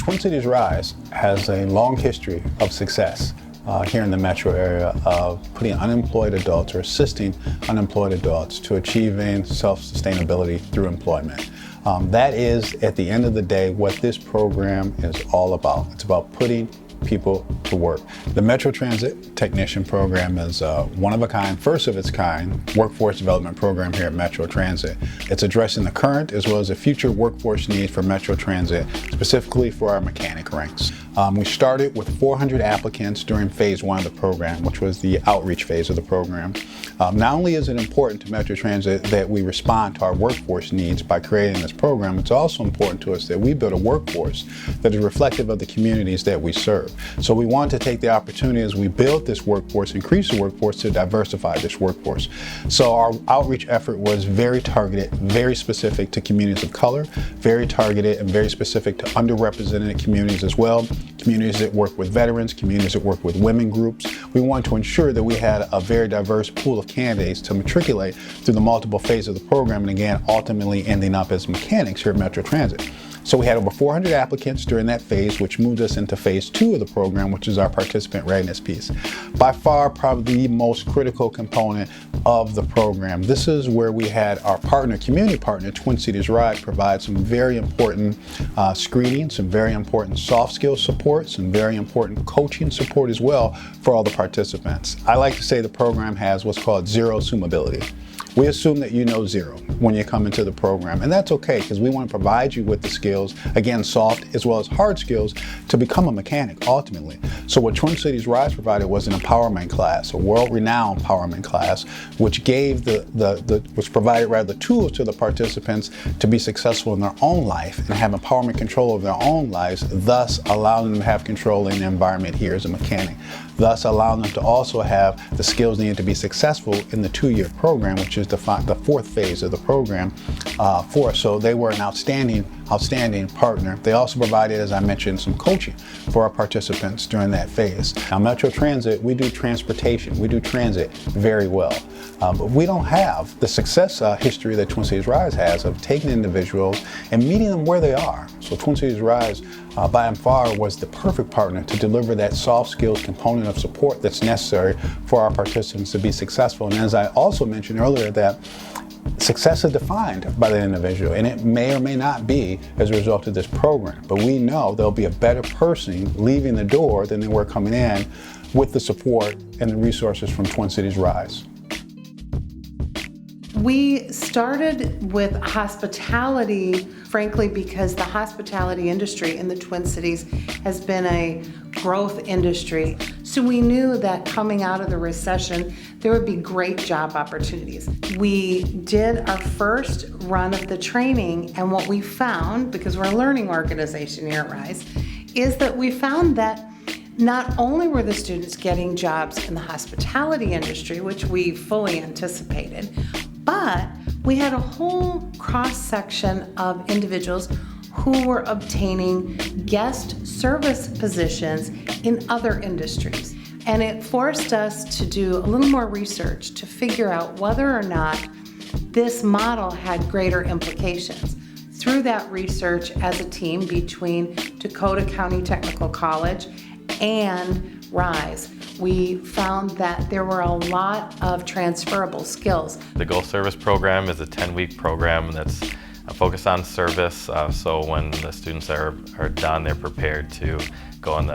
Twin Cities Rise has a long history of success here in the metro area of putting unemployed adults or assisting unemployed adults to achieving self-sustainability through employment. That is, at the end of the day, what this program is all about. It's about putting people to work. The Metro Transit Technician Program is one of a kind, first of its kind, workforce development program here at Metro Transit. It's addressing the current as well as the future workforce needs for Metro Transit, specifically for our mechanic ranks. We started with 400 applicants during phase 1 of the program, which was the outreach phase of the program. Not only is it important to Metro Transit that we respond to our workforce needs by creating this program, it's also important to us that we build a workforce that is reflective of the communities that we serve. So we want to take the opportunity as we build this workforce, increase the workforce, to diversify this workforce. So our outreach effort was very targeted, very specific to communities of color, very targeted and very specific to underrepresented communities as well, communities that work with veterans, communities that work with women groups. We want to ensure that we had a very diverse pool of candidates to matriculate through the multiple phases of the program, and again, ultimately ending up as mechanics here at Metro Transit. So we had over 400 applicants during that phase, which moved us into phase 2 of the program, which is our participant readiness piece. By far, probably the most critical component of the program. This is where we had our partner, community partner, Twin Cities Rise, provide some very important screening, some very important soft skills support, some very important coaching support as well for all the participants. I like to say the program has what's called zero assumability. We assume that you know zero when you come into the program, and that's okay because we want to provide you with the skills, again, soft as well as hard skills, to become a mechanic ultimately. So what Twin Cities Rise provided was an empowerment class, a world-renowned empowerment class, which gave which provided rather the tools to the participants to be successful in their own life and have empowerment control of their own lives, thus allowing them to have control in the environment here as a mechanic, thus allowing them to also have the skills needed to be successful in the 2-year program, which is the 4th phase of the program for us. So they were an outstanding partner. They also provided, as I mentioned, some coaching for our participants during that phase. Now, Metro Transit, we do transportation, we do transit very well. But we don't have the success history that Twin Cities Rise has of taking individuals and meeting them where they are. So Twin Cities Rise, by and far, was the perfect partner to deliver that soft skills component of support that's necessary for our participants to be successful. And as I also mentioned earlier, that success is defined by the individual, and it may or may not be as a result of this program. But we know there'll be a better person leaving the door than they were coming in with the support and the resources from Twin Cities Rise. We started with hospitality, frankly, because the hospitality industry in the Twin Cities has been a growth industry. So we knew that coming out of the recession, there would be great job opportunities. We did our first run of the training, and what we found, because we're a learning organization here at Rise, is that we found that not only were the students getting jobs in the hospitality industry, which we fully anticipated, but we had a whole cross-section of individuals who were obtaining guest service positions in other industries. And it forced us to do a little more research to figure out whether or not this model had greater implications. Through that research as a team between Dakota County Technical College and Rise, we found that there were a lot of transferable skills. The Go Service program is a 10-week program that's focused on service, so when the students are done, they're prepared to go in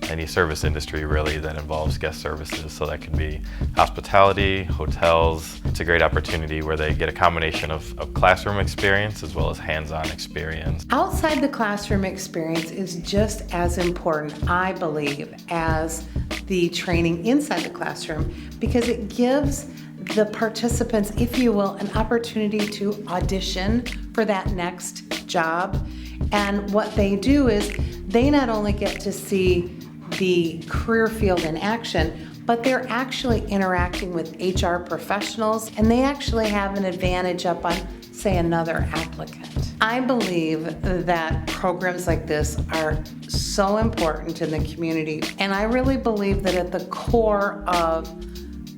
any service industry really that involves guest services. So that could be hospitality, hotels. It's a great opportunity where they get a combination of classroom experience as well as hands-on experience. Outside the classroom experience is just as important, I believe, as the training inside the classroom, because it gives the participants, if you will, an opportunity to audition for that next job. And what they do is they not only get to see the career field in action, but they're actually interacting with HR professionals, and they actually have an advantage up on, say, another applicant. I believe that programs like this are so important in the community, and I really believe that at the core of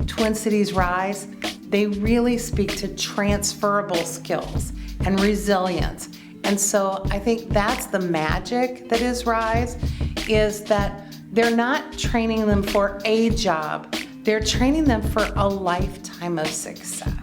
Twin Cities Rise, they really speak to transferable skills and resilience And so I think that's the magic that is RISE, is that they're not training them for a job, they're training them for a lifetime of success.